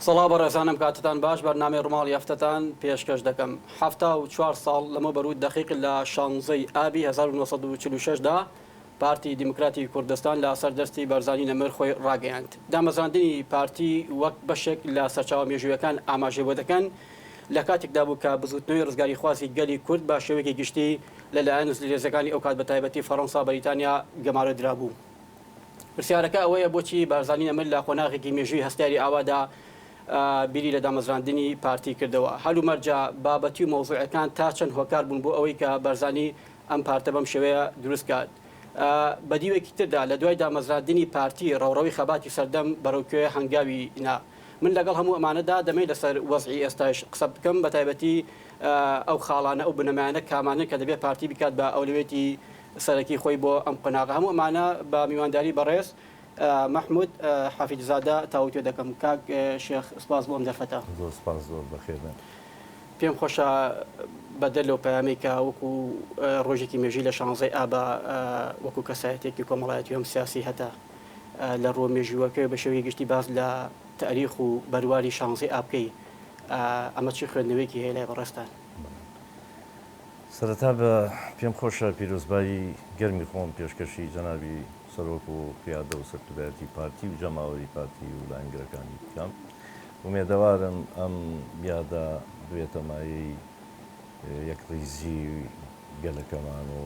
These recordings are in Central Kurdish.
سەڵا بەڕێزانم کاتتان باش بەرنامەی ڕماڵ یافتەتان پێشکەش دەکەم. 74 ساڵ لەمە بەرود دەقیق لە 16 ئابی 1946دا پارتی دیموکراتی کوردستان لە سەردەستی بەرزانی نەمر خۆی ڕاگەیاند. دامەزراندنی پارتی وەک بەشێک لە سەرچاوە مێژوویەکان ئاماژێ بۆ دەکەن لە کاتێکدا بوو کە بزوتنەوەی ڕزگاری خوازی گەلی کورد بە شێوەیەکی گشتی لەلایەن نووسڵێزەکانی ئەو کات بە تایبەتی فەڕەنسا بەریتانیا گەمارە درابوو. پرسیارەکە ئەوەیە بۆچی بارزانی نەمر لە خۆناغێکی مێژووی هەستاری ئاوادا بیری لە دامەزراندنی پارتی کردەوە. هەلو مەرجە بابەتی و مۆزوعەکان تا چەند هۆکار بوون بۆ ئەوەی کە بەرزانی ئەم پارتە بەم شێوەیە دروست کات. بە دیوێکی تردا لە دوای دامەزراندنی پارتی ڕەوڕەوی خەباتی سەردەم بەڕێوکوێ هەنگاوی نا. من لەگەڵ هەموو ئەمانەدا دەمەی لەسەر وەزعی ئێستاش قسە بکەم بە تایبەتی ئەو خاڵانە ئەو بنەمایانە کامانە کە دەبێت پارتی بکات بە ئەولوێتی سەرەکی خۆی بۆ ئەم قۆناغە. هەموو ئەمانە بە میوانداری بەڕێز محمود حافظ زاده تاوتێ دەکەم. کاک شێخ سپاس بۆ ئەم دەرفەتە. سپاس زۆر بەخێرن. پێم خۆشە بەدەر لەو پەیامی کە وەکو ڕۆژێکی مێژووی لە 16 ئابە وەکو کەسایەتێکی کۆمەڵایەتی هەم سیاسی هەتا لە ڕۆ مێژووەکە بە شێوەیە گشتی باز لە تاریخ و بەرواری 16 ئابکەی ئەمە چی خوێندنەوەیەکی هەیە لای بەڕێستان؟ سەرەتا بە پێم خۆشە پیرۆزبایی گەرمی خۆم پێشکەشی جەنابی سەرۆک و پیادە و سەرکردایەتی پارتی و جەماوەری پارتی و لایەنگەرەکانی بکەم. ومێدەوارم ئەم یادە دوێتە مایەی یەکڕیزی گەلەکەمان و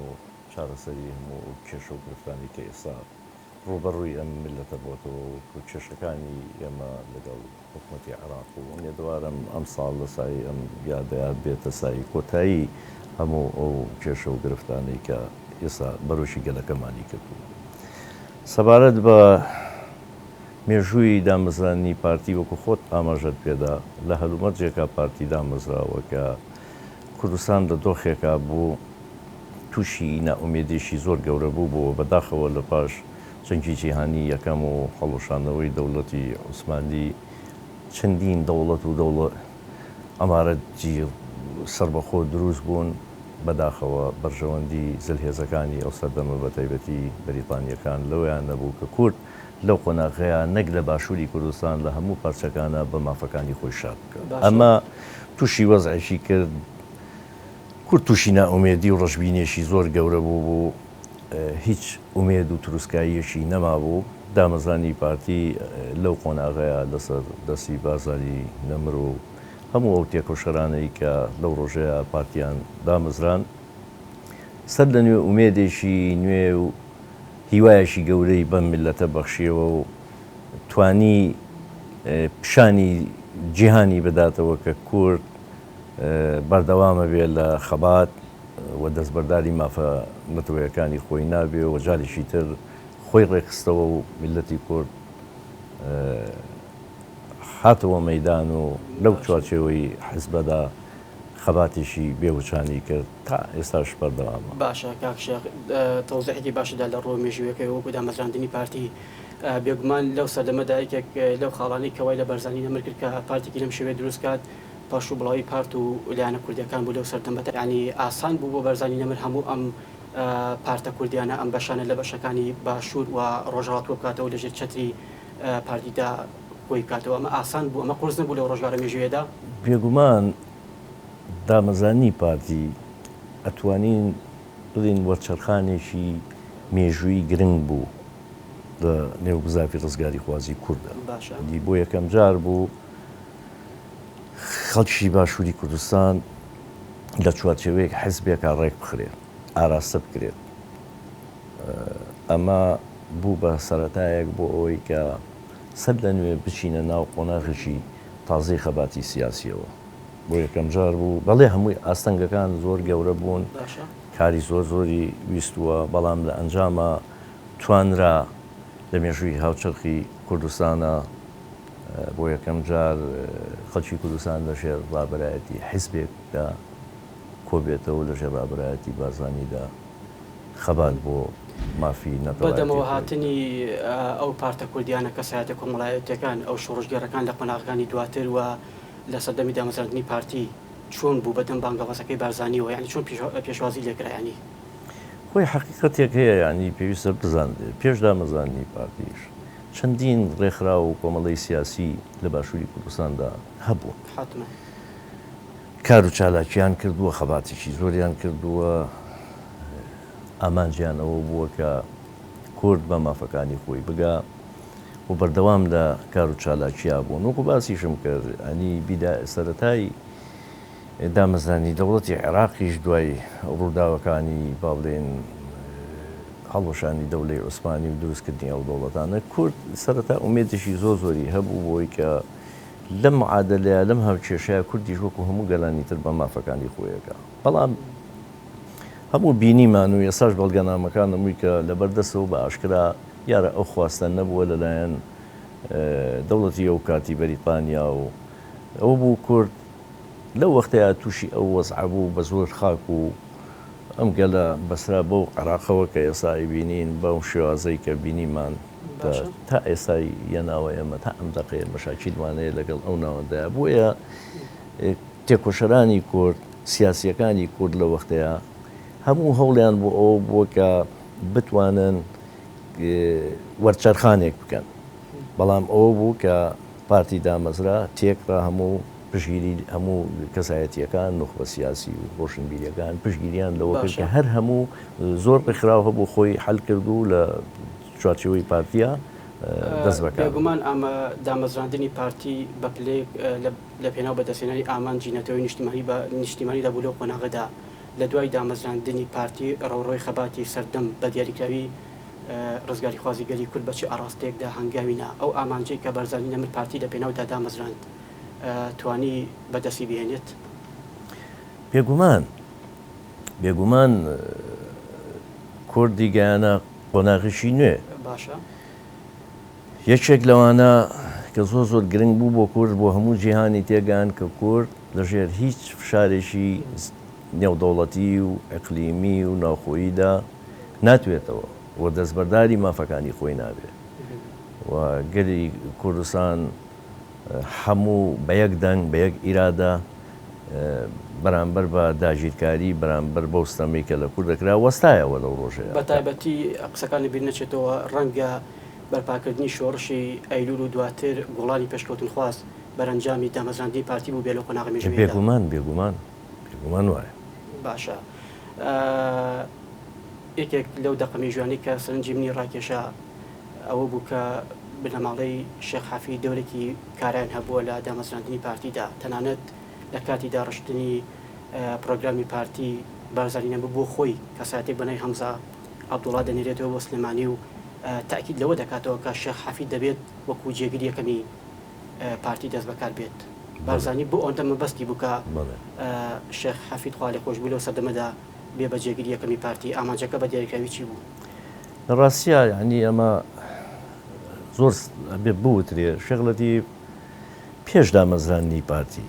چارەسەری هەموو کێشە و گرفتانی کە ئێستا ڕوبەڕووی ئەم ملەتە بۆتەوە و کێشەکانی ئێمە لەگەڵ حکوومەتی عێراق و ومێدەوارم ئەم ساڵ لە سای ئەم یادەیە بێتە سای کۆتایی هەموو ئەو کێشە و گرفتانەی کە ئێستا بەرۆشی گەلەکەمانی کردو. سەبارەت بە مێژووی دامەزرانی پارتی وەکو خۆت ئاماژەت پێدا لە هەلومەرجێکە پارتی دامەزراوە کە کوردستان لە دۆخێکا بوو تووشی نائومێدیشی زۆر گەورە بوو بۆ بەداخەوە لە پاش جەنگی جیهانی یەکەم و هەڵۆشانەوەی دەوڵەتی عوسمانی چەندین دەوڵەت و دەوڵەت ئەمارەتی سربەخۆ دروست بوون بەداخەوە بەرژەوەندی زلهێزەکانی ئەو سەردەمە بە تایبەتی بەریتانیەکان لەوەیان نەبوو کە کورد لەو قۆناغەیە نەک لە باشووری کوردستان لە هەموو پارچەکانە بە مافەکانی خۆی شاد بکات. ئەمە تووشی وەزعیشی کرد کورد تووشی نائومێدی و ڕەشبینێشی زۆر گەورە بوو بوو هیچ ئومێد و تروسکاییەشی نەما بوو. دامەزرانی پارتی لەو قۆناغەیە لەسەر دەستی بازاری نەمر و هەموو ئەو تێکۆشەرانەی کە لەو ڕۆژەیە پارتیان دامەزران سەر لە نوێ ئومێدێکی نوێ و هیوایەشی گەورەی بەم میلەتە بەخشیەوە و توانی پیشانی جیهانی بداتەوە کە کورد بەردەوامە بێت لە خەبات و دەستبەرداری مافە نەتەوەیەکانی خۆی نابێ و جارێکی تر خۆی ڕێکخستەوە و میلەتی کورد هاتەوە مەیدان و لەو چوارچێوەی حیزبەدا خەباتێکی بێوچانی کرد تا ئێستاش بەردەوامە. باشە کاک شێخ تەوزیحێکی باشدا لە ڕۆ مێژوویەکەی وەکو دامەزراندنی پارتی بێگومان لەو سەردەمەدا یەکێک لەو خاڵانی کەوای لە بەرزانی نەمر کرد کە پارتێکی لەم شێوەیە دروست کات پاشوو بڵاوی پارت و لایەنە کوردیەکان بوو لەو سەردەمەدا. ینی ئاسان بوو بۆ بەرزانی نەمر هەموو ئەم پارتە کوردیانە ئەم بەشانە لە بەشەکانی باشوور و ڕۆژهەڵات بکاتەوە لەژێر چەتری پارتیدا خۆی بکاتەوە. ئەمە ئاسان بوو، ئەمە قورس نەبوو لەو ڕۆژگارە مێژوویەدا. بێگومان دامەزانی پارتی ئەتوانین بڵین وەرچەرخانێکی مێژووی گرنگ بوو لە نێوگزافی ڕزگاری خوازی کووردە. دی بۆ یەکەم جار بوو خەڵکی باشووری کوردستان لە چوارچێوەیەک حیزبێکە ڕێک بخرێت ئاراستە بکرێت. ئەمە بوو بە سەرەتایەک بۆ ئەوەی کە سەر لە نوێ بچینە ناو قۆناغێکی تازەی خەباتی سیاسیەوە. بۆ یەکەم جار بوو بەڵێ هەمووی ئاستەنگەکان زۆر گەورە بوون کاری زۆر زۆری ویستووە بەڵام لە ئەنجامە توانرا لە مێژووی هاوچەرخی کوردستانە بۆ یەکەم جار خەڵکی کوردستان لەژێر ڕابەرایەتی حیزبێکدا کۆبێتەوە لەژێر ڕابەرایەتی بارزانیدا خەبات بۆ مافی نەتەوە. بەدەمەوە هاتنی ئەو پارتە کوردیانە کەسایەتە کۆمەڵایەتیەکان ئەو شۆڕژگەرەکان لە قۆناغەکانی دواتر و لە سەردەمی دامەزراندنی پارتی چۆن بوو بەدەم بانگەوازەکەی بارزانیەوە یعنی چۆن پێشوازی لێکرایانی؟ خۆی حقیقەتێک هەیە ینی پێویستە بزانێت پێش دامەزراندنی پارتیش چەندین ڕێکخرا و کۆمەڵی سیاسی لە باشووری کوردستاندا هەبوو. حتمما کار و چالاکیان کردووە، خەباتێکی زۆریان کردووە، ئامانجیانەوە بووە کە کورد بە مافەکانی خۆی بگا و بەردەوام لە کار و چالاکییا بوون. وەکو باسیشم کرد ئەنی سەرەتای دامەزرانی دەوڵەتی عێراقیش دوای ڕووداوەکانی با بڵێن هەڵوەشانی دەوڵەی عوسمانی و دروستکردنی ئەو دەوڵەتانە کورد سەرەتا ئومێدێکی زۆری هەبوو بۆی کە لەم معادلەیە لەم هەڵکێشەیە کوردیش وەکو هەموو گەلانی تر بە مافەکانی خۆیەکە. بەڵام هەموو بینیمان و ئێساش بەڵگەنامەکان هەمووی کە لەبەردەستەوە بە ئاشکرا یارە ئەو خواستە نەبووە لەلایەن دەوڵەتی ئەو کاتی بەریتانیا و ئەو بوو کورد لەو وەختەیە تووشی ئەو وەزع بوو بە زۆر خاک و ئەم گەلە بەسرا بەو عێراقەوە کە ئێستا بینین بەو شێوازەی کە بینیمان تا ئێستای یەناوە ئێمە تا ئەم دەقەیە مەشاکیلوانەیە لەگەڵ ئەو ناوەندایە بۆیە تێکۆشەرانی کورد سیاسیەکانی کورد لە وەختەیە هەموو هەوڵیان بۆ ئەو بووە کە بتوانن وەرچەرخانێک بکەن. بەڵام ئەوە بوو کە پارتی دامەزرا تێکڕا هەموو پشگیری هەموو کەسایەتیەکان نخبە سیاسی و ڕۆشنبیریەکان پشگیریان لەوە کرد کە هەر هەموو زۆر ڕێکخراو هەبوو خۆی حەل کرد و لە چوارچێوەی پارتیە دەست بەکار. بێگومان ئەمە دامەزراندنی پارتی بە پلەیەک لە پێناو بەدەستێنانی ئامانجی نەتەوەی نیشتیمانیدا بوو لەو قۆناغەدا لە دوای دامەزراندنی پارتی ڕەوڕۆی خەباتی سەردەم بە دیاریکراوی ڕزگاری خوازی گەلی کورد بەچی ئاراستەیەکدا هەنگاوینە ئەو ئامانجەی کە بەرزانی نەمر پارتی لە پێناودا دامەزراند توانی بەدەستی بهێنێت. بێگومان کوردی گەیانە قۆناغیشی نوێ. باشە یەکێک لەوانە کە زۆر گرنگ بوو بۆ کورد بۆ هەموو جیهانی تێگەیان کە کورد لەژێر هیچ فشارێکی نێودەوڵەتی و ئەقلیمی و ناوخۆییدا ناتوێتەوە و دەستبەرداری مافەکانی خۆی نابێت و گەلی کوردستان هەموو بە یەک دەنگ بە یەک ئیرادە بەرامبەر بە داگیرکاری بەرامبەر بەو ستەمەی کە لە کورد دەکرا وەستایەوە لەو ڕۆژەیە. بە تایبەتی قسەکانی بیر نەچێتەوە ڕەنگە بەرپاکردنی شۆڕشی ئەیلول و دواتر گوڵانی پێشکەوتن خواست بەرەنجامی دامەزراندنی پارتی بوو بێ لەو قۆناغە مێژوویەدا. بێگومان وایە. باشە یەکێک لەو دەقەمێژوانی کە سەرنجی منی ڕاکێشە ئەوە بوو کە بنەماڵەی شێخ حەفی دەورێکی کاران هەبووە لە دامەزراندنی پارتیدا تەنانەت لە کاتی داڕشتنی پرۆگرامی پارتی بارزانانی نەبوو بۆ خۆی کەساتێک بەنای هەمزە عەبدوڵڵا دەنێرێتەوە بۆ سلێمانی و تاکید لەوە دەکاتەوە کە شێخ حەفی دەبێت وەکو جێگیری یەکەمی پارتی دەست بەکار بێت. بارزانی بۆ ئەوەندە مەبەستی بوو کە شێخ حەفی خوا لێ خۆش بوو لەو سەردەمەدا بێ بە جێگیری یەکەمی پارتی ئامانجەکە بە دیاریکراوی چی بوو؟ لە ڕاستیە یعنی ئەمە زۆر بێ بوترێ شێخڵەتی پێش دامەزرانی پارتی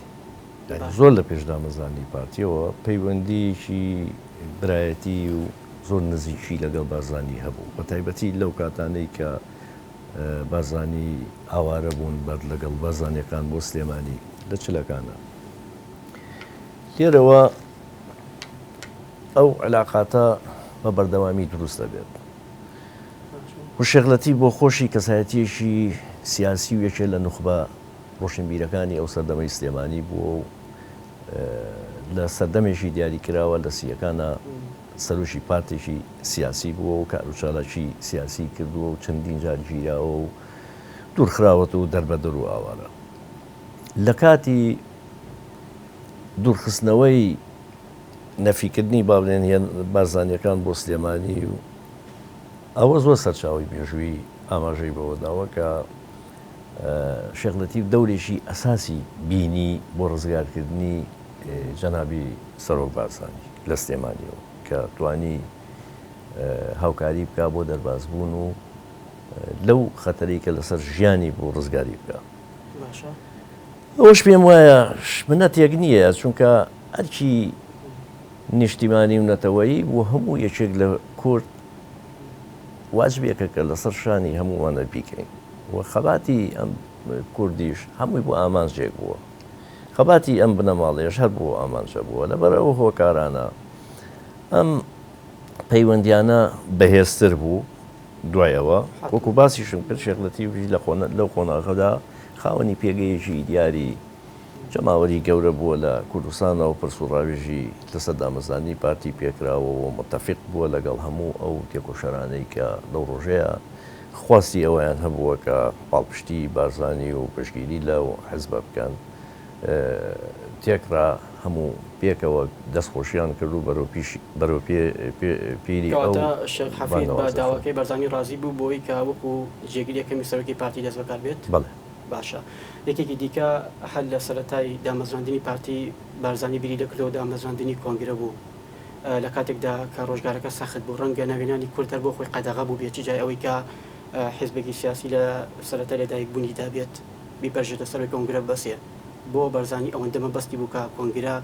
زۆر لە پێش دامەزرانی پارتیەوە پەیوەندیکی برایەتی و زۆر نزیکی لەگەڵ بارزانی هەبوو بە تایبەتی لەو کاتانەی کە بارزانی ئاوارە بوون بەر لەگەڵ بارزانیەکان بۆ سلێمانی لە چلەکانە لێرەوە ئەو علاقاتە بە بەردەوامی دروست دەبێت و شێخڵەتی بۆ خۆشی کەسایەتیەکی سیاسی و یەکێ لە نوخبە ڕۆشنبیرەکانی ئەو سەردەمەی سلێمانی بووە و لە سەردەمێکی دیاری کراوە لە سیەکانە سەرۆشی پارتێکی سیاسی بووە و کاروچالاکی سیاسی کردووە و چەندین جار گیراوە و دوورخراوەت و دەربەدەر و ئاوارە. لە کاتی دوورخستنەوەی نەفیکردنی با بڵێن بارزانیەکان بۆ سلێمانی و ئەوە زۆر سەرچاوی مێژووی ئاماژەی بەوە داوە کە شێخڵەتی دەورێکی ئەساسی بینی بۆ ڕزگارکردنی جەنابی سەرۆک بارزانی لە سلێمانیەوە کە توانی هاوکاری بکە بۆ دەربازبوون و لەو خەتەری کە لەسەر ژیانی بۆ ڕزگاری بکە. ئەوەش پێم وایە منەتێک نییە چونکە هەرچی نیشتیمانی و نەتەوەیی بۆ هەموو یەکێک لە کورد واجبێکە کە لەسەر شانی هەمووانە بیکەین و خەباتی ئەم کوردیش هەمووی بۆ ئامانجێک بووە خەباتی ئەم بنەماڵێش هەر بۆ ئامانجە بووە لەبەر ئەوە هۆکارانە ئەم پەیوەندیانە بەهێزتر بوو دوایەوە وەکو باسیشم کرد شێخلەتیڤی لەو قۆناغەدا خاوەنی پێگەیەکی دیاری جەماوەری گەورە بووە لە کوردستانەوە پرسوڕاوێژی لەسەر دامەزانی پارتی پێکراوەوە متتەفق بووە لەگەڵ هەموو ئەو تێکۆشەرانەی کە لەو ڕۆژەیە خواستی ئەویان هەبووە کە پاڵپشتی بارزانی و پشگیری لەو حەزبە بکەن تێکرا هەموو پێکەوە دەستخۆشیان کرد و بەرەو پیری ئەو شێخ حەفید بە داواکەی بەرزانی ڕازی بوو بۆی کە وەکو جێگیریەکەمی سەرۆکی پارتی دەست بەکار بێت بەڵێ باشە یەکێکی دیکە هەل لە سەرەتای دامەزراندنی پارتی بارزانی بیری دەکردەوە دامەزراندنی کۆنگرە بوو لە کاتێکدا کە ڕۆژگارەکە سەخت بوو ڕەنگە ناوێنانی کوردەر بۆ خۆی قەدەغا بوو بێتی جای ئەوەی کە حیزبێکی سیاسی لە سەرەتا لێدایک بوونی دابێت بیپەرژێتە سەر کۆنگرە بەسێ بۆ بەرزانی ئەوەندە مەبەستی بوو کە کۆنگرە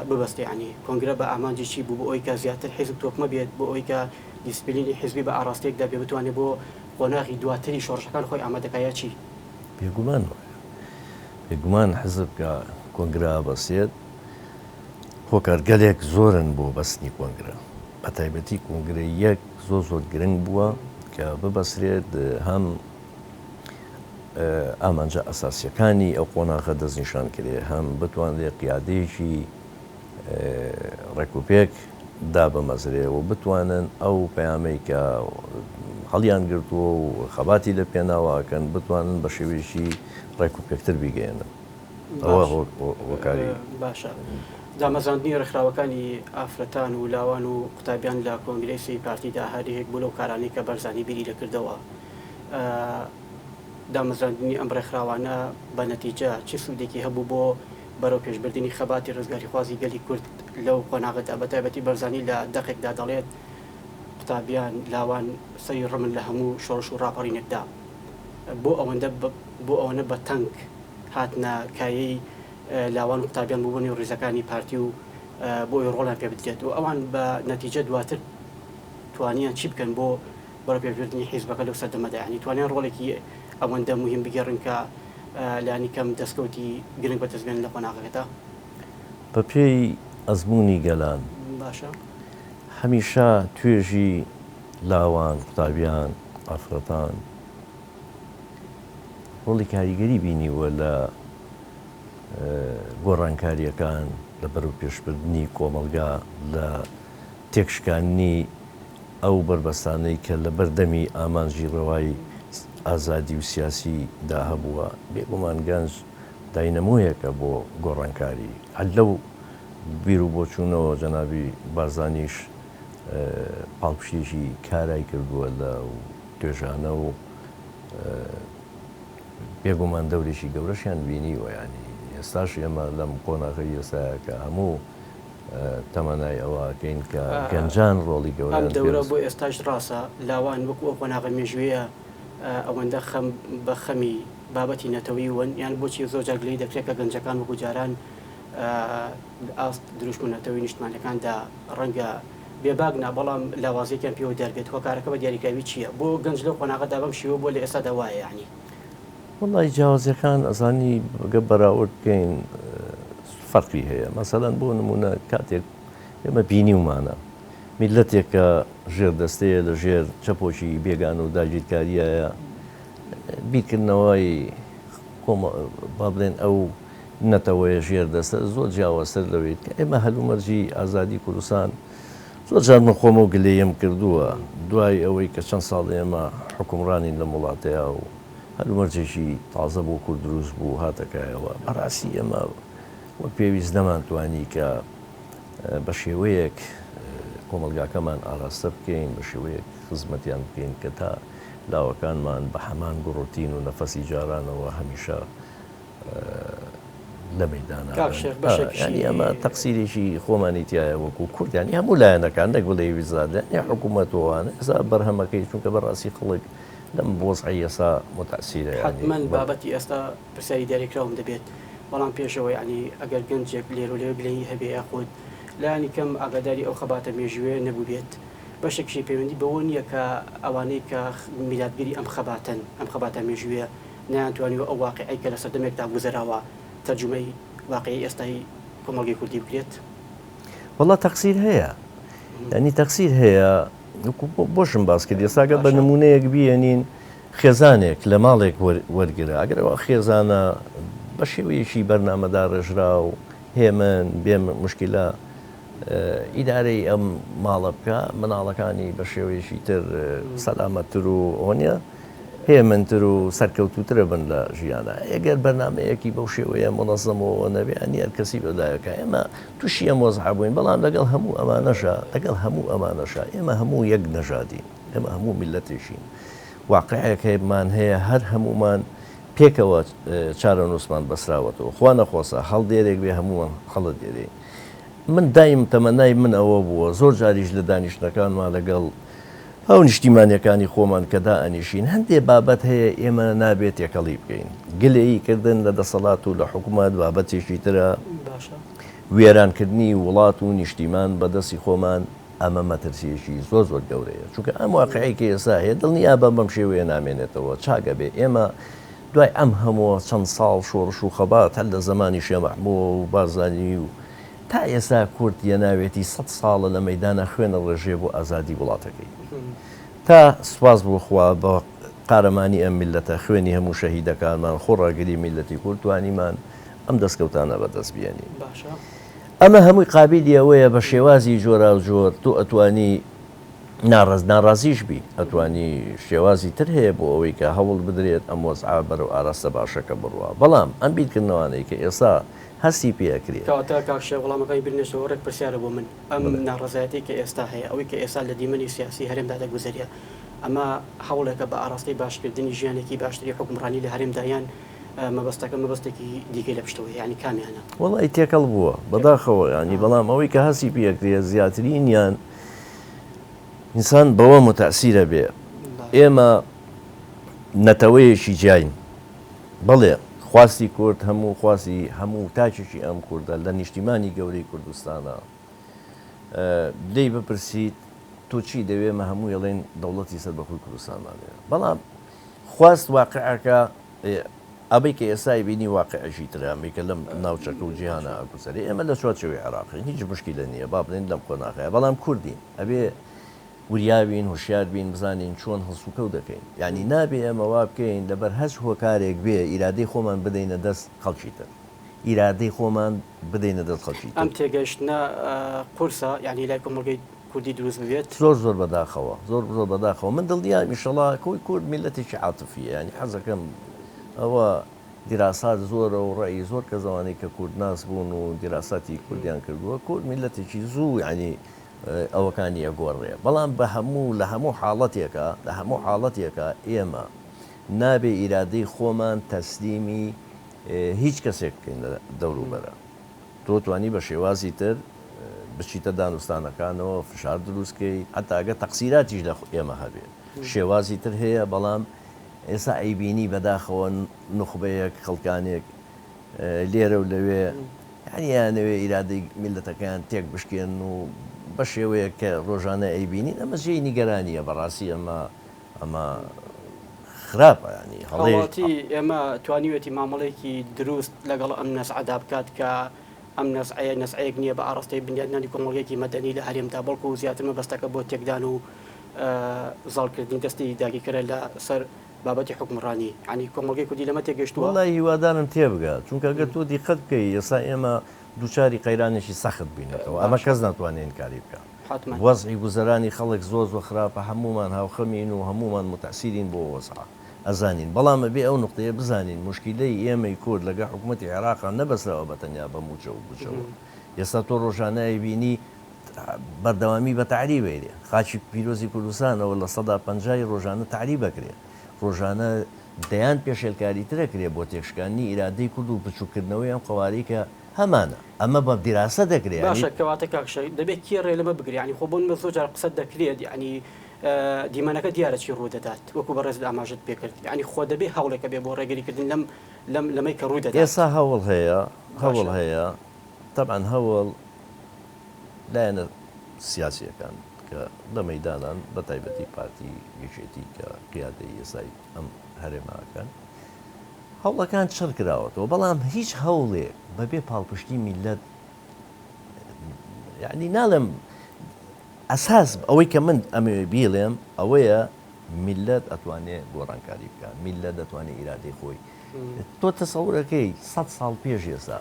ببەستی عنی کۆنگرە بە ئامانجی چی بوو بۆ ئەوی کە زیاتر حیزب تۆپمە بێت بۆ ئەوی کە دیسپلینی حیزبی بە ئاراستەیەکدا بێ بتوانێت بۆ قۆناغی دواتری شۆڕشەکان خۆی ئامادەکایە چی بێگومان حزب کە کۆنگرا بەسێت هۆکارگەلێک زۆرن بۆ بەستنی کۆنگرە بە تایبەتی کۆنگرە یەک زۆر گرنگ بووە کە ببەسرێت هەم ئامانجە ئەساسیەکانی ئەو قۆناغە دەستنیشان کرێ هەم بتوانێت قیادەیەکی ڕێکوپێک دا بەمەزرێ و بتوانن ئەو پەیامەی کە هەڵیان گرتووە و خەباتی لە پێناواکەن بتوانن بە شێوێژی ڕێکوپێکتر بیگەێنن ئەوە هۆکاری باشە دامەزاندنی ڕێکخراوەکانی ئافرەتان و لاوان و قوتابیان لە کۆنگرێسی پارتیدا هەریەک بوو لەو کارانی کە بەرزانی بیری دەکردەوە دامەزراندنی ئەم ڕێکخراوانە بە نەتیجە چه سوودێکی هەبوو بۆ بەرەو پێشبردننی خەباتی ڕزگاری خوازی گەلی کورد لەو قۆناغەدا بە تایبەتی بەرزانی لە دەقێکدا دەڵێت قوتابیان لاوان سەری ڕمن لە هەموو شۆڕش و ڕاپەڕینێکدا بۆ ئەوەنە بە تەنگ هاتنە کایەی لاوان و قوتابیان بوونی و ڕێزەکانی پارتی و بۆی ڕۆڵیان پێ بدرێت و ئەوان بە نەتیجە دواتر توانیان چی بکەن بۆ بەرەو پێشبردننی حیزبەکە لەو سەردەمەدا ینی توانیان ڕۆڵێکی ئەوەندە مهم بگەڕن کە لانی کەم دەستکەوتی گرنگ بە دەستبێن لە قۆناغەکەدا بە پێی ئەزمموی گەلان باشە هەمیشە توێژی لاوان قوتابیان ئافرەتان ڕۆڵی کاریگەری بینیوە لە گۆڕانکاریەکان لە بەرەو پێشبردننی کۆمەلگا لە تێکشکانی ئەو بربەستانەی کە لە بەردەمی ئامانجی ڕێوای ئازادی و سیاسی داهەبووە بێگومان گەنج داینەمۆیەکە بۆ گۆڕانکاری هەر لەو بیر و بۆچوونەوە جەنابی بارزانیش پاڵپشتێکی کارای کردووە لە توێژانە و بێگومان دەورێکی گەورەشیان بینیوە ینی ئێستاش ئێمە لەم قۆناغی ئێستاە کە هەموو تەمەنای ئەوەکەین کە گەنجان ڕۆڵی گەورە دەورە بۆ ئێستاش ڕاستە لاوان وەکو ئەو قۆناغە مێژوەیە ئەوەندە خەم بە خەمی بابەتی نەتەوەی ون یان بۆچی زۆر جاگلەی دەکرێت کە گەنجەکان وەکو جاران ئاست دروشمونەتەوەی نیشتمانەکاندا ڕەنگە بێباگنا بەڵام لاوازێکیان پێوە دەربێت هۆکارەکە بە دیاریکراوی چییە بۆ گەنج لەو قۆناغەدا بەم شێوە بۆ لە ئێستا دەوایە یعنی وڵی جیاوازەکان ئەزانی بگە بەراورد بکەین فەرقی هەیە مەسەلەن بۆ نمونە کاتێک ئێمە بینیومانە میلەتێکە ژێر دەستەیە لە ژێر چەپۆشی بێگان و داگیرکاریایە بیرکردنەوەی با بڵێن ئەو نەتەوەیە ژێر دەستە زۆر جیاوازتر لەوێت کە ئێمە هەلومەرجی ئازادی کوردستان زۆر جار من خۆمە و گلەیەم کردووە دوای ئەوەی کە چەند ساڵ ئێمە حکومڕانی لە وڵاتەیە و هەلومەرجێکی تازە بۆ کورد دروست بوو هاتەکایەوە بەڕاستی ئێمە وەک پێویست دەمانتوانی کە بە شێوەیەک کۆمەلگاکەمان ئاراستە بکەین بە شێوەیەک خزمەتیان بکەین کە تا لاوەکانمان بە هەمان گوڕوتین و نەفەسی جارانەوە هەمیشە لە مەیدانە ینی ئەمە تەقسیرێکی خۆمانی تایە وەکو کوردیانی هەموو لایەنەکان نەک بڵێ ویزادە یا حکوومەتەوەوانە ئێستا بەرهەمەکەی چونکە بەڕاستی خەڵک لەم بۆزعی ئێستا متەسیرە حتمەن بابەتی ئێستا پرسیاری دیاریکراوم دەبێت بەڵام پێشەوەی ینی ئەگەر گەنجێک لێرولێ گلەی هەبێ یاخود لانی کەم ئاگاداری ئەو خەباتە مێژوێ نەبوو بێت بەشێکشی پەیوەندی بەوە نییە کە ئەوانەی کە میلادگەری ئەم خەباتە مێژوێ نەیانتوانیوە ئەو واقعی کە لە سەردەمێکدا گوزەراوە تەرجمەی واقعی ئێستای کۆمەڵگەی کوردی بکرێت وەڵا تەقسیر هەیە ینی تەقسیر هەیە بۆشم باس کرد ێساگە بە نمونەیەک بیێنین خێزانێک لە ماڵێک وەرگرە ئەگەرەوە خێزانە بە شێوەیەشی بەرنامەدا ڕێژرا و هێمن بێم مشکلە ئیدارەی ئەم ماڵە بکە مناڵەکانی بە شێوەیەشی تر سەلامەتتر و ئۆنیە هێمنتر و سەرکەوتوترە بن لە ژیانە ئەگەر بەرنمەیەکی بەو شێوەیە مۆنەزەمەوە نەبێ ئەنی هەرکەسی بەدایەکە ئێمە تووشی ئەم وەزع بووین بەڵام لەگەڵ هەموو ئەمانەشە ئێمە هەموو یەک نەژادین ئێمە هەموو میلەتێشین واقعەیەک هەیەمان هەیە هەر هەمومان پێکەوە چارە نووسمان بەسراوەتەوە خوا نەخۆسە هەڵدێرێک بێ هەمووان هەڵە دێرێ من دایم تەمەنای من ئەوە بووە زۆر جاریش لە دانیشتەکانمان لەگەڵ ئەو نیشتیمانیەکانی خۆمان کەدا ئەنیشین هەندێ بابەت هەیە ئێمە نابێت یەکەڵی بکەین گلەییکردن لە دەسەڵات و لە حکوومەت بابەتێکی ترە وێرانکردنی وڵات و نیشتیمان بەدەستی خۆمان ئەمە مەترسیەکی زۆر زۆر گەورەیە چونکە ئەم واقعەیەکی ئێستا هەیە دڵنیا بەم شێوەیە نامێنێتەوە چاگە بێ ئێمە دوای ئەم هەموو چەند ساڵ شۆڕش و خەبات هەر لە زمانی شێ مەحموود و بارزانی و تا ئێستا کورد یەناوێتی 100 ساڵە لە مەیدانە خوێنە ڕێژێ بۆ ئازادی وڵاتەکەی تا سوپاس بۆ خوا بە قارەمانی ئەم میلەتە خوێنی هەموو شەهیدەکانمان خۆڕاگری میلەتی کورد توانیمان ئەم دەستکەوتانە بەدەست بێنی ئەمە هەمووی قابلی ئەوەیە بە شێوازی جۆرا و جۆر تو ئەتوانی ناڕازیش بی ئەتوانی شێوازی تر هەیە بۆ ئەوەی کە هەوڵ بدرێت ئەم وەزعا بەرەو ئاراستە باشەکە بڕوە بەڵام ئەم بیرکردنەوەی کە ئێستا هەستی پێکرێت کاتە کاکشێ وەڵامەکەی برنێشەوە ڕێک پرسیارە بۆ من ئەم ناڕزایەتی کە ئێستا هەیە ئەوەی کە ئێستا لە دیمەنی سیاسی هەرێمدا دەگوزەریە ئەمە هەوڵێکە بە ئاراستی باشکردنی ژیانێکی باشتری حکومڕانی لە هەرێمدایان مەبەستەکە مەبەستێکی دیکەی لە پشتەوە ینی کامیانە وەڵی تێکەڵ بووە بەداخەوە ینی بەڵام ئەوەی کە هەستی پێکرێت زیاترینیان ئینسان بەوە متەسیرە بێ ئێمە نەتەوەیەکی جاین بەڵێ خواستی کورد هەموو خواستی هەموو تاچێکی ئەم کووردە لە نیشتیمانی گەورەی کوردستانە دەی بپرسیت تۆ چی دەوێمە هەموو ڵێن دەوڵەتی سەر بەخۆی کوردستانمانێ بەڵام خواست واقعەکە ئەبەی کە ئێستای بینی واقعەشی ترامیکە لەم ناوچەکە و جیهانە ئەگوزەری ئێمە لە چوارچێوەی عێراقی هیچ مشکلە نییە با بڵێن لەم قۆناغەیە بەڵام کوردین ئەبێ وریابین هوشیار بین بزانین چۆن هەڵسوکەوت دەکەین یعنی نابێ ئەمەوا بکەین لەبەر هەست هۆکارێک بێ ئیرادەی خۆمان بدەینە دەست خەڵکی تر ئیرادەی خۆمان بدەینە دەست خەڵکی ئەم تێگەشتە قورسە یعنی لای کۆمەڵگەی کوردی دروست بێت زۆر بەداخەوە زۆر بەداخەوە من دڵنیام ئینشەڵا کۆی کورد میلەتێکی عاتفیە ینی حەزەکەم ئەوە دیراسات زۆرە و ڕێی زۆر کە زمانی کە کورد ناس بوون و دیراساتی کوردیان کردووە کورد میلەتێکی زوو ینی ئەوەکانی ئەگۆڕێ بەڵام بە هەموو لە هەموو حاڵەتێکە ئێمە نابێ ئیرادەی خۆمان تەسلیمی هیچ کەسێک بکەین لە دەوروبەرە تۆ توانی بە شێوازی تر بچیتە دانوستانەکانەوە فشار دروستکەی هەتاگە تەقسیراتیش لە ئێمە هەبێت شێوازی تر هەیە بەڵام ئێستا ئەیبینی بەداخەوە نخبەیەک خەڵکانێک لێرە و لەوێ یانەوێ ئیرادەی میلەتەکان تێک بشکێن و بە شێوەیە کە ڕۆژانە ئەیبینین ئەمە جێی نیگەرانیە بەڕاستی ئەمە خراپە ینی هەڵاتی ئێمە توانیوێتی مامەڵێکی دروست لەگەڵ ئەم نەسعەدا بکات کە ئەم نەسعەیەک نییە بە ئاڕاستی بنیادنانی کۆمەڵگەیەکی مەدەنی لە هەرێمدا بەڵکو و زیاتر مەبەستەکە بۆ تێکدان و زاڵکردنی دەستی داگیرکرە لە سەر بابەتی حکومڕانی ینی کۆمەڵگەی کوردی لەمە تێگەشتووە وەڵای هیوادارم تێبگات چونکە ئەگەر تۆ دیقەت بکەی ئێستا ئێمە دووچاری قەیرانێکی سەخت بینێتەوە ئەمە کەس ناتوانێن کاری بکە وەزعی گوزەرانی خەڵک زۆر خراپە هەمومان هاوخەمین و هەمومان متەسیرین بۆ وەزع ئەزانین بەڵامە بێ ئەو نقطەیە بزانین مشکلەی ئێمەی کورد لەگە حکوومەتی عێراقا نەبەسرەوە بەتەنیا بە موچە و بچەوە ئێستا تۆ ڕۆژانەی بینی بەردەوامی بە تعریب بێرێ خاچی پیرۆزی کوردستانەوە لە 150 ڕۆژانە تعریب بکرێت ڕۆژانە دەیان پێشێلکاری ترەکرێ بۆ تێکشکانی ئیرادەی کورد و بچووکردنەوەی ئەم قەواری کە هەمانە ئەمە بە دیراسە دەکرێت باشە کەواتە کاکشە دەبێت کێ ڕێ لەمە بگریانی خۆ بۆن بە زۆر جار قسە دەکرێت ینی دیمانەکە دیارە چی ڕوو دەدات وەکو بە ڕێز ئاماژت پێکرد ینی خۆ دەبێ هەوڵێکە بێ بۆ ڕێگەریکردن لەمەی کە ڕووی دەدات ئێستا هەوڵ هەیە طبعاً هەوڵ لایەنە سیاسیەکان کە لە مەیدانان بە تایبەتی پارتی گەشێتی کە قیادەی ئێسای ئەم هەرێماکان هەوڵەکان چڕ کراوەتەوە بەڵام هیچ هەوڵێک بەبێ پاڵپشتی میلەت یعنی ناڵێم ئەساس ئەوەی کە من ئەمێ بیڵێم ئەوەیە میلەت ئەتوانێت گۆڕانکاری بکە میلەت دەتوانێت ئیرادەی خۆی تۆ تەسەورەکەی 100 ساڵ پێش ئێستا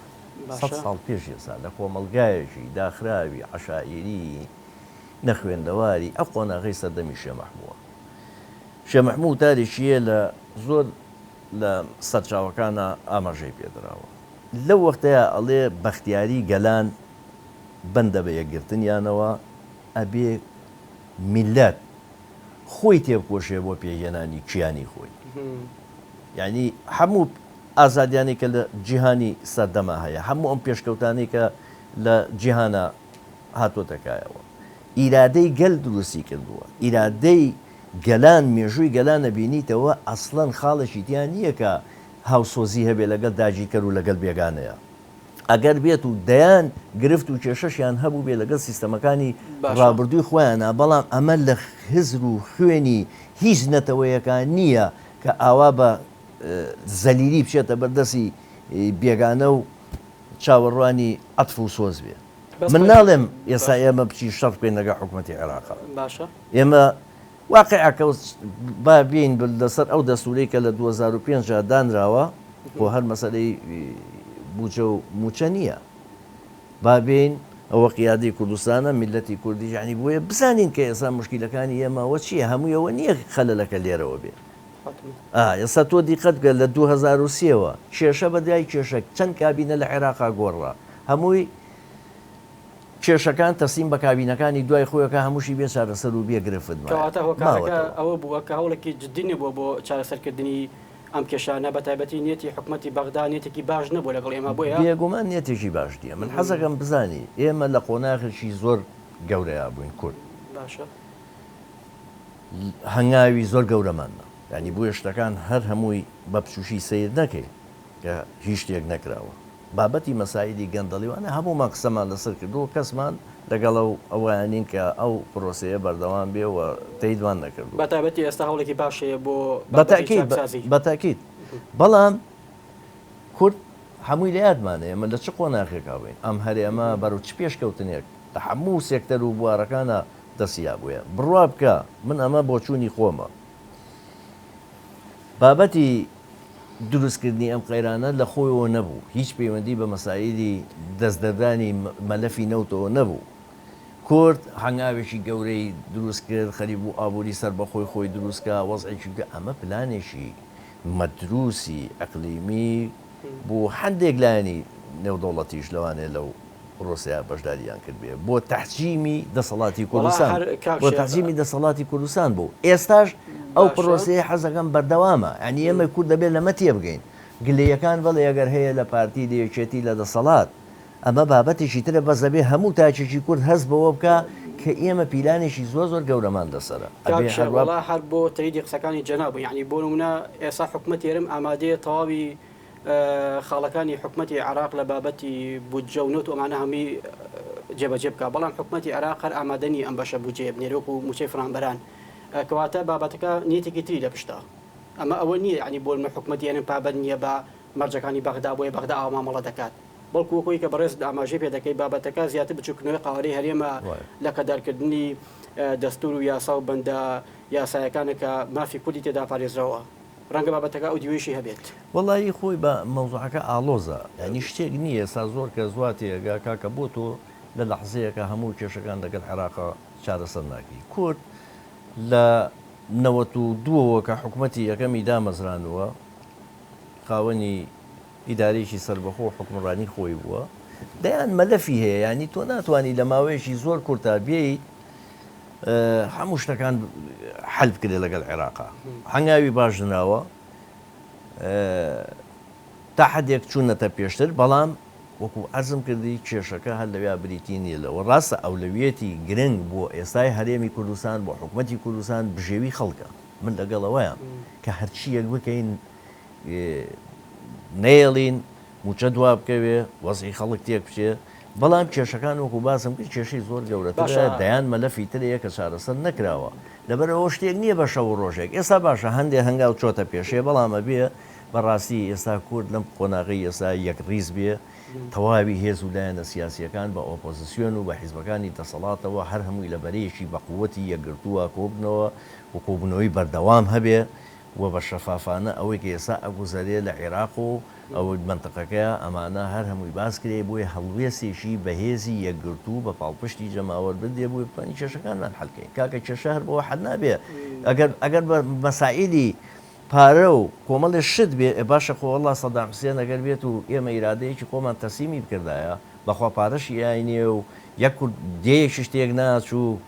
100 ساڵ پێش ئێستا لە کۆمەڵگایەکی داخراوی عەشائیری نەخوێندەواری ئەو قۆناغەی سەردەمی شێخ مەحمووە شێخ مەحموو تاریشیە لە زۆر لە سەرچاوەکانە ئاماژەی پێدراوە لەو وەختەیە ئەڵێ بەختیاری گەلان بەندە بە یەکگرتنیانەوە ئەبێ میلەت خۆی تێبکۆشێ بۆ پێهێنانی کیانی خۆی یعنی هەموو ئازادیانی کە لە جیهانی سەردەما هەیە هەموو ئەم پێشکەوتانی کە لە جیهانە هاتۆتەکایەوە ئیرادەی گەل دروستی کردووە ئیرادەی گەلان مێژووی گەلانە بینیتەوە ئەسڵەن خاڵێکی تیان نییە کە هاوسۆزی هەبێ لەگەڵ داگیرکەر و لەگەڵ بێگانەیە ئەگەر بێت و دەیان گرفت و کێشەشیان هەبوو بێ لەگەڵ سیستەمەکانی ڕابردووی خۆیانە بەڵام ئەمە لە حزب و خوێنی هیچ نەتەوەیەکان نییە کە ئاوا بە زەلیلی بچێتە بەردەسی بێگانە و چاوەڕوانی ئەتف و سۆز بێ من ناڵێم ئێستا ئێمە بچی شەڕ بکەین لەگەڵ حکوومەتی عێراقا ئێمە واقعەکە با بین لەسەر ئەو دەستوورەی کە لە 2005 دانراوە بۆ هەر مەسەلەی بوجە و موچە نییە بابین ئەوە قیادی کوردستانە میلەتی کوردی یعنی بۆیە بزانین کە ئێستا مشکلەکانی ئێمەوە چییە هەموویەوە نییە خەلەلەکە لێرەوە بێ ئێستا تۆ دیقەت بگە لە 2023ەوە کێشە بەدای کێشە چەند کابینە لە عێراقا گۆڕا هەمووی کێشەکان تەسلیم بە کابینەکانی دوای خۆیەکە هەمووشی بێ چارەسەر و بێگرفت ئەوە بووە کە هەوڵێکی جددی بووە بۆ چارەسەرکردنی ئەم کێشانە بە تایبەتی نێتی حکوومەتی بەغدا نێتێکی باش نەبوو لەگەڵ ئێمە بۆیە بێگومان نێتێکی باش نییە من حەزەکەم بزانی ئێمە لە قۆناغێکی زۆر گەورەیە بووین کورد باشە هەنگاوی زۆر گەورەمانە ینی بۆیە شتەکان هەر هەمووی بە پچوشی سیر نەکەی کە هیچ شتێک نەکراوە بابەتی مەسایلی گەندەڵیوانە هەموومان قسەمان لەسەر کردو کەسمان لەگەڵ ئەوانین کە ئەو پرۆسەیە بەردەوام بێ و تەیدوان نەکردو بە تایبەتی ئێستا هەوڵێکی باشەیە بۆ بەتاکید بەڵام کورد هەمووی لە یادمانەیە ئێمە لە چ قۆناغێکا بووین ئەم هەرێ ئەمە بەرەو چ پێشکەوتنێک لە هەموو سێکتەر و بوارەکانە دەستیا بووە بڕوا بکە من ئەمە بۆ چوونی خۆمە بابەتی دروستکردنی ئەم قەیرانە لە خۆیەوە نەبوو هیچ پەیوەندی بە مەسایلی دەستدەدانی مەلەفی نەوتەوە نەبوو کورد هەنگاوێکی گەورەی دروست کرد خەریب و ئابووری سەر بەخۆی خۆی دروستکە وەزعێکی ئەمە پلانێکی مەدروسی ئەقلیمی بۆ هەندێک لایانی نێودەوڵەتیش لەوانێ لەو ڕۆسیا بەشداریان کرد بێ بۆ تەحجیمی دەسەڵاتی کوردستان بۆ تەحجیمی دەسەڵاتی کوردستان بوو ئێستاش ئەو پرۆسەیە حەزەکەم بەردەوامە ئەنی ئێمە کورد دەبێت لەمە تێ بگەین گلەیەکان بەڵێ ئەگەر هەیە لە پارتی دەیەکێتی لە دەسەڵات ئەمە بابەتێکی ترە بەس دەبێ هەموو تاچێکی کورد هەست بەوە بکە کە ئێمە پیلانێکی زۆر زۆر گەورەمان دەسەرە هەر بۆ تەیدی قسەکانی جەناب یعنی بۆ نمونە ئێستا حکوومەت هێرم ئامادەیە تەواوی خاڵەکانی حکوومەتی عێراق لە بابەتی بودجە و نوت و ئەمانە هەمی جێبەجێ بکە بەڵام حکوومەتی عێراق هەر ئامادەنی ئەم بەشە بودجێ بنێرۆک و موچەی فرانبەران کەواتە بابەتەکە نیەتێکی تری لە پشتە ئەمە ئەوە نییە ینی بۆ حکوومەتی ئێنم پابەت نییە بە مەرجەکانی بەغدا بۆیە بەغدا ئاوا مامەڵە دەکات بەڵکو وەکۆی کە بەڕێز ئاماژەی پێ دەکەی بابەتەکە زیاتر بچووکردنەوەی قاوەرەی هەرێمە لە کەدارکردنی دەستور و یاسا و بەندە یاسایەکانە کە مافی کوردی تێدا پارێزراوە ڕەنگە بابەتەکە ئەو دیوێشی هەبێت وەڵی خۆی بە مەوزوعەکە ئالۆزە ینی شتێک نییە سا زۆر کە زواتێگا کاکە بۆ تۆ لە لەحزەیەکە هەموو کێشەکان لەگەڵ عێراقا چارەسەر ناکەی کورد لە 92ەوە کە حکوومەتی یەکەمی دامەزرانوە خاوەنی ئیدارێکی سربەخۆ حکومڕانی خۆی بووە دەیان مەلەفی هەیە ینی تۆ ناتوانانی لە ماوەیەکی زۆر کورتا بێیت هەموو شتەکان حەل بکرێ لەگەڵ عێراقا هەنگاوی باشناوە تا حدێک چوونەتە پێشتر بەڵام وەکو ئەرزم کردی کێشەکە هەر لەویا بریتی نیە لەوە ڕاستە ئەولەویەتی گرنگ بۆ ئێستای هەرێمی کوردستان بۆ حکوومەتی کوردستان بژێوی خەڵکە من لەگەڵەوەیە کە هەرچیەک بکەین نێڵین موچە دوا بکەوێ وەزعی خەڵک تێک بچێ بەڵام کێشەکان وەکو باسم کرد کێشەی زۆر گەورەترە دەیان مەلەفی ترەیە کە چارەسەر نەکراوە لەبەرەوە شتێک نییە بە شەو ڕۆژێک ئێستا باشە هەندێک هەنگاو چۆتە پێشێ بەڵامە بێ بەڕاستی ئێستا کورد لەم قۆناغی ئێستا یەک ڕیز بێ تەواوی هێز و لایەنە سیاسیەکان بە ئۆپۆزیسیۆن و بە حیزبەکانی دەسەڵاتەوە هەر هەمووی لە بەرەیەکی بەقووەتی یەکگرتووە کۆبنەوە و کۆبنەوەی بەردەوام هەبێ و بە شەفافانە ئەوەی کە ئێستا ئەگوزارێ لە عێراق و ئەو منتەقەکەیە ئەمانە هەر هەمووی باس کرێ بۆیە هەڵوێستێکی بەهێزی یەکگرتوو بە پاڵپشتی جەماوەەر بدێ بووی بتوانین کێشەکانمان حەلکەین کاکە کێشە هەر بەوە حەل نابێ ئەگەر بە مەسائیلی پارە و کۆمەڵێ شت بێ باشە خۆوەڵا سەدام حوسێن ئەگەر بێت و ئێمە ئیرادەیەکی خۆمان تەسیمی بکردایە بەخوا پارەشی یاینێ و یەک دەیەکی شتێک ناچوو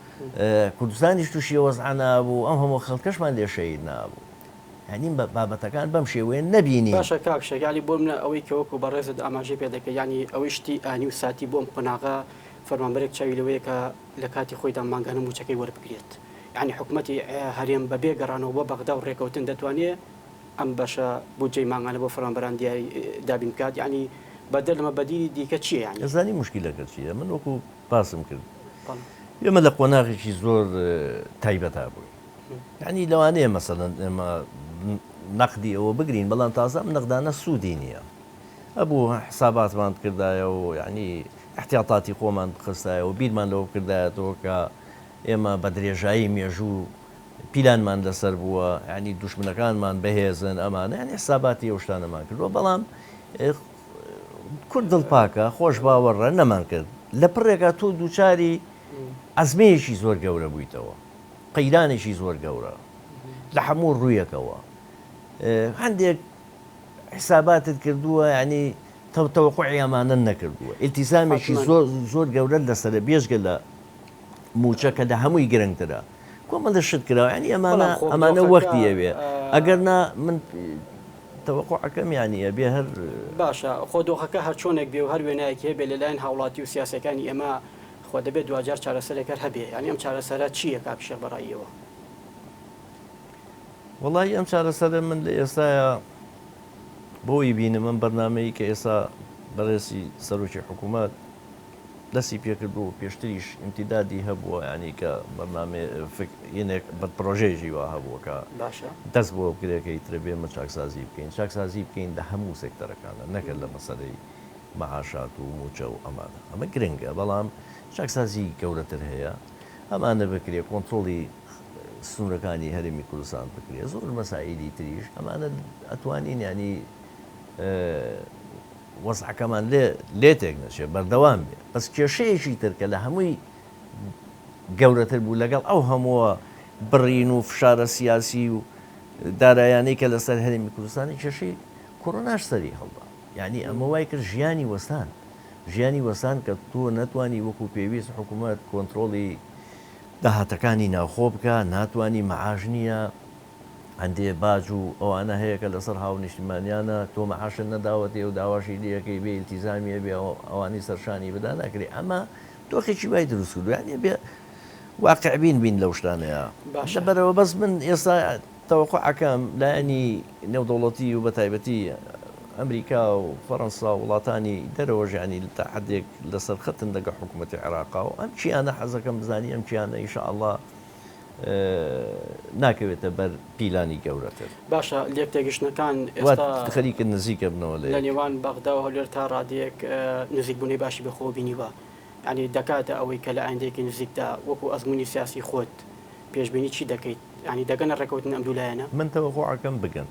کوردستانیش تووشی وەزع نابوو ئەم هەموو خەڵکەشمان لێ شەید نابوو هەنیم بابەتەکان بەم شێوەیە نەبینی باشە کاک شەگالی بۆ منە ئەوەی کەوەکو بەڕێزت ئاماژەی پێ دەکەی ینی ئەوەی شتی ئانی و ساتی بۆم قۆناغا فەرمانبەرێک چاوی لەوەیە کە لە کاتی خۆیدا مانگانە موچەکەی وەربگرێت ینی حکوومەتی هەرێم بەبێ گەڕانەوە بۆ بەغدا و ڕێکەوتن دەتوانێت ئەم بەشە بودجەی مانگانە بۆ فەرمانبەران دیاری دابین بکات ینی بەدەر لەمە بەدیلی دیکە چییە ینی ئەزانی مشکلەکە چیە من وەکو باسم کرد ئێمە لە قۆناغێکی زۆر تایبەتا بووی ینی لەوانەیە مەسەڵەن ئێمە نەقدی ئەوە بگرین بەڵام تازە ئەم نەقدانە سوودی نییە ئەبوو حساباتمان کردایە و ینی احتیاطاتی خۆمان بخستایە و بیرمان لەوە کردایەتەوە کە ئێمە بە درێژایی مێژوو پیلانمان لەسەر بووە ینی دوشمنەکانمان بەهێزن ئەمانە ینی حساباتی ئەو شتانەمان کردووە بەڵام کورد دڵپاکە خۆش باوەڕە نەمان کرد لە پڕێکە تۆ دووچاری ئەزمەیەکی زۆر گەورە بوویتەوە قەیرانێکی زۆر گەورە لە هەموو ڕوویەکەوە هەندێک حساباتت کردووە ینی تەوقعی ئەمانە نەکردووە ئیلتیزامێکی زۆر گەورە لەسەر بێژگە لە موچەکە لە هەمووی گرنگترە کۆمەڵە شت کراوە ینی ئەمانە وەختی ئەوێ ئەگەر من تەوەقعەکەم یانیە بێ هەر باشە خۆ دۆخەکە هەر چۆنێک بێ و هەر وێنایەکی هەبێ لەلایەن هاوڵاتی و سیاسەکانی ئێمە خۆ دەبێت دوجار چارەسەرێکەر هەبێ ینی ئەم چارەسەرە چییە کاپشە بەڕاییەوە وڵی ئەم چارەسەرە من لە ئێستاە بۆی بینم من بەرنمەیە کە ئێستا بەڕێسی سەرۆکی حکوومەت دەستی پێکردو و پێشتریش ئیمتیدادی هەبووە ینی کە بەرنامێک بە پرۆژێژی وا هەبووە کە دەست بۆ بگرێکەکەی تربێمە چاکسازی بکەین چاکسازی بکەین لە هەموو سێکتەرەکانە نەکرد لە مەسەرەی مەعاشات و موچە و ئەمانە ئەمە گرنگە بەڵام چاکسازی گەورەتر هەیە ئەمانە بکرێ کۆنتترۆلی سنوورەکانی هەرێمی کوردستان بکرێ زۆر مەسائیلی تریش ئەمانە ئەتوانین ینی وەزعەکەمان لێتێک نەچێت بەردەوام بێ بەس کێشەیەکی ترکە لە هەمووی گەورەتر بوو لەگەڵ ئەو هەمووە بڕین و فشارە سیاسی و دارایانەی کە لەسەر هەرێمی کوردستانی کێشەی کۆڕۆناش سەری هەڵدا یعنی ئەمە وای کرد ژیانی وەستان کە تۆ نەتوانی وەکو پێویست حکوومەت کۆنتترۆلی داهاتەکانی ناوخۆ بکە ناتوانانی مەعاش نییە هەندێ باج و ئەوانە هەیە کە لەسەر هاو نیشتیمانیانە تۆ مەعاشن نەداوەتێ و داواشی دیەکەی بێ ئیلتیزامیە بێ ئەوانی سەرشانی بدا ناکرێ ئەمە تۆخێکی وای دروست کرد یعنی بێ واقعبین بین لەو شتانەیە لەبەرەوە بەس من ئێستا تەوەقعەکەم لایەنی نێودەوڵەتی و بە تایبەتی ئەمریکا و فەڕەنسا و وڵاتانی دەرەوەژیانی تا حدێک لەسەر خەتن لەگە حکوومەتی عێراقا و ئەم چیانە حەزەکەم بزانی ئەم چیانە ئینشاءالله ناکەوێتە بەر پیلانی گەورەتر باشە لێک تێگەشتنەکان خەریکە نزیکە بنەوە لە نێوان بەغدا و هەولێر تا ڕادەیەک نزیکبوونی باشی بەخۆ بینیوە ینی دەکاتە ئەوەی کە لە ئایندەیەکی نزیکدا وەکو ئەزمموی سیاسی خۆت پێشبینی چی دەکەیت ینی دەگەنە ڕێکەوتن ئەم دوولایەنە من تەوەقعەکەم بگەن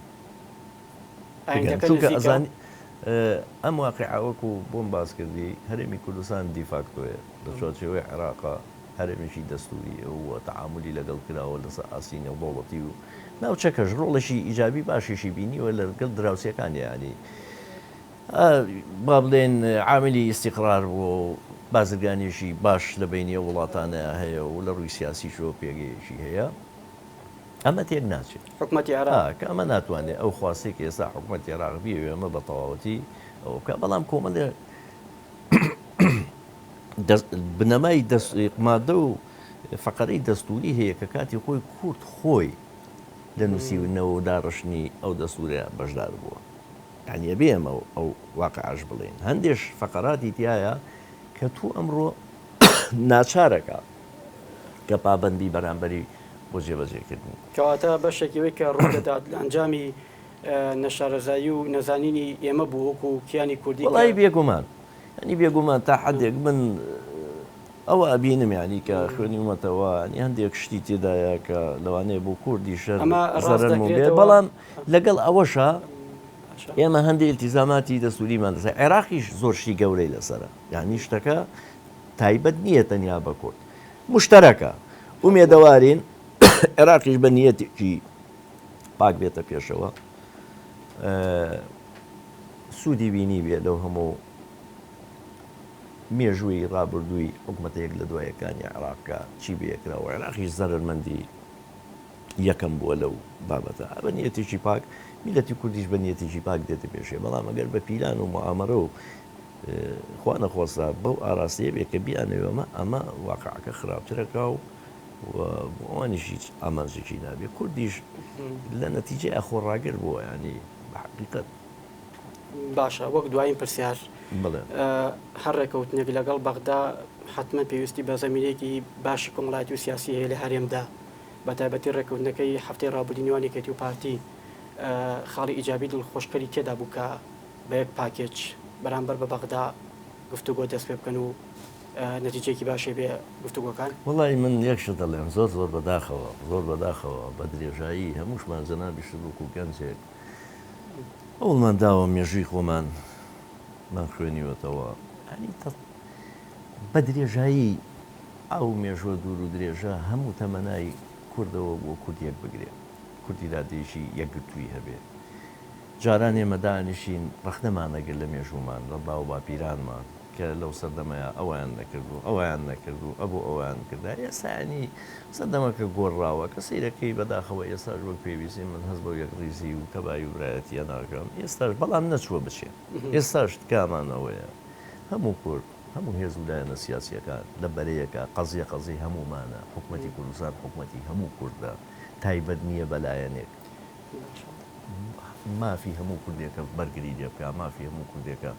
چونکە ئەزانی ئەم واقعەوەکو بۆم باس کردی هەرێمی کوردستان دیفاکتۆیە لە چۆچەوەی عێراقا هەرێمێکی دەستوری و تەعاملی لەگەڵ کراوە لەسەر ئاسی نێودەوڵەتی و ناوچەکەش ڕۆڵەشی ئیجابی باشیشی بینیوە لەگەڵ دراوسەکانی ینی با بڵێن عاملی ئیستیقرار بۆ بازرگانیشی باش لە بینی وڵاتانە هەیە و لە ڕووی سیاسیشەوە پێگەیەکی هەیە ئەمە تێک ناچێت حکوومەتی عێراق کە ئەمە ناتوانێت ئەو خواستی کە ئێستا حکوومەتی عێراق بیەوێ ئەمە بە تەواوەتی ئەو کە بەڵام کۆمەڵێ بنەمای مادە و فەقەرەی دەستوری هەیە کە کاتی خۆی کورد خۆی لە نووسینەوە و داڕشتنی ئەو دەستورە بەشدار بووە یعنی بێ ئەمە ئەو واقعش بڵێن هەندێش فەقەراتی تایە کە تو ئەمڕۆ ناچارەکە کە پابەندی بەرامبەری بۆ جێبەجێکردن کەواتە بەشێکیەوەی کە ڕوودەدات لە ئەنجامی نەشارەزایی و نەزانینی ئێمە بوو وەکو کیانی کوردی وڵی بێگومان ینی بێگومان تا حدێک من ئەوە ئەبینم یعنی کە خوێنی ومەتەوە نی هەندێک شتی تێدایە کە لەوانەیە بۆ کوردی شەر زەرەرم بێ بەڵام لەگەڵ ئەوەشە ئێمە هەندێک التیزاماتی دەسووریمان دەسێ عێراقیش زۆر شتی گەورەی لەسرە یعنی شتەکە تایبەت نییە تەنیا بە کورد مشتەرەکە ومێدەوارین عێراقیش بە نیەتێکی پاک بێتە پێشەوە سوودی بینی بێ لەو هەموو مێژووی ڕابردووی حکوومەتەیەک لە دوایەکانی عێراقکە چی بێکراوە عێراقیش زەرمەندی یەکەم بووە لەو بابەتە بە نیەتێکی پاک میلەتی کوردیش بە نیەتێکی پاک دێتە پێشێ بەڵام ئەگەر بە پیلان و معامەرە و خوا نەخۆسا بەو ئاراستەیە بێ کە بیانەوەمە ئەمە واقعەکە خراپترەکە و ئەوانیشی ئامانجێکی نابێ کوردیش لە نەتیجە ئەخۆڕاگر بووە ینی بە حقیقەت باشە وەک دوایین پرسیار بڵێ هەر ڕێکەوتنێک لەگەڵ بەغدا حتمما پێویستی بە زەمینەیەکی باشی کۆمەڵایەتی و سیاسی هەیە لە هەرێمدا بە تایبەتی ڕێکەوتنەکەی هەفتەی ڕابردنیوانی کەتی و پارتی خاڵی ئیجابی دڵخۆشکەری تێدا بوو کە بە یەک پاکێج بەرامبەر بە بەغدا گفتوگۆ دەست پێ بکەن و نەتیجەیەکی باشی بێ گفتوگۆکان وڵی من یەکش دەڵێم زۆر بەداخەوە بە درێژایی هەمووشمان جەنابی شلوک و گەنجێک ئەوڵمان داوە مێژووی خۆمان من خوێنیوەتەوە بە درێژایی ئەو مێژوە دوور و درێژە هەموو تەمەنای کوردەوە بۆ کوردیەک بگرێت کوردی دادێشی یەکگرتووی هەبێ جاران ئێمە دانیشین ڕەخنەمانەگر لە مێژوومان لە باو باپیرانمان کە لەو سەردەمەیە ئەویان نەکردو ئەویان نەکردو ئەبوو ئەویان کردا ئێسانی سەردەمەکە گۆڕاوە کە سیرەکەی بەداخەوە ئێستاش وەک پێویستی من هەست بۆ یەک ڕیزی و تەبای و برایەتیە ناکەم ئێستاش بەڵام نەچووە بچێت ئێستاش تکامانەوەیە هەموو کورد هەموو هێز و لایەنە سیاسیەکان لە بەرەیەکە قەزی هەمومانە حکوومەتی کوردستان حکوومەتی هەموو کوردە تایبەت نییە بەلایەنێک مافی هەموو کوردێکە بەرگری لێ بکە مافی هەموو کوردێکە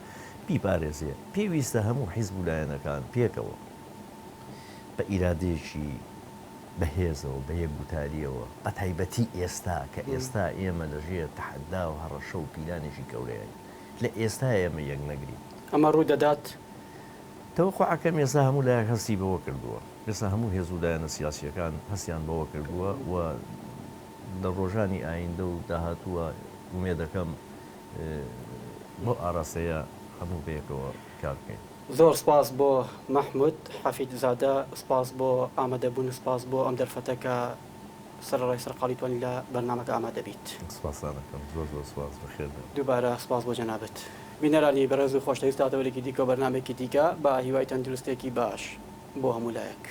بیپارێزێ پێویستە هەموو حیزب و لایەنەکان پێکەوە بە ئیرادێکی بەهێزەوە بە یەک گوتاریەوە بە تایبەتی ئێستا کە ئێستا ئێمە لەژێر تەحەدا و هەڕەشە و پیلانێکی گەورەیە لە ئێستا ئێمە یەک نەگرین ئەمە ڕوو دەدات تەوەقعەکەم ئێستا هەموو لایەک هەستی بەوە کردووە ئێستا هەموو هێز و لایەنە سیاسیەکان هەستیان بەوە کردووە و لە ڕۆژانی ئایندە و داهاتووە ومێ دەکەم بۆ ئاراستەیە هەموو بەیەکەوە کار بکەین زۆر سپاس بۆ مەحموود حەفید زادە سپاس بۆ ئامادەبوون سپاس بۆ ئەم دەرفەتەکە سەرڕای سەرقاڵی توانی لە بەرنامەکە ئامادە بیت سپاسانەکەم زۆر سپاس بەخێر دووبارە سپاس بۆ جەنابەت بینەرانی بەڕێز و خۆشەویست تاوەلێکی دیکە بەرنامێکی دیکە بە هیوای تەندروستێکی باش بۆ هەموو لایەک